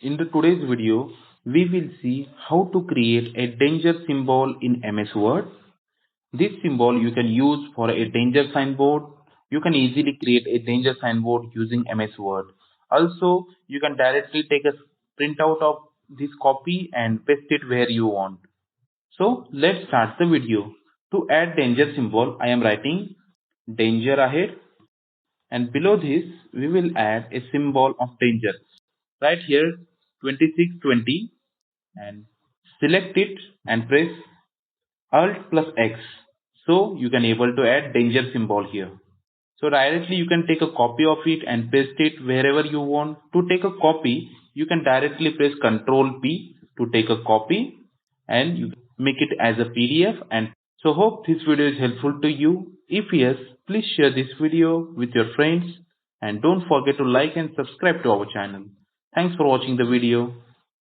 In today's video, we will see how to create a danger symbol in MS Word. This symbol you can use for a danger signboard. You can easily create a danger signboard using MS Word. Also, you can directly take a printout of this copy and paste it where you want. So let's start the video. To add danger symbol, I am writing danger ahead, and below this we will add a symbol of danger. Right here 2620 and select it and press Alt+X. So you can able to add danger symbol here. So directly you can take a copy of it and paste it wherever you want. To take a copy, you can directly press Ctrl P to take a copy and you make it as a PDF. And so hope this video is helpful to you. If yes, please share this video with your friends and don't forget to like and subscribe to our channel. Thanks for watching the video.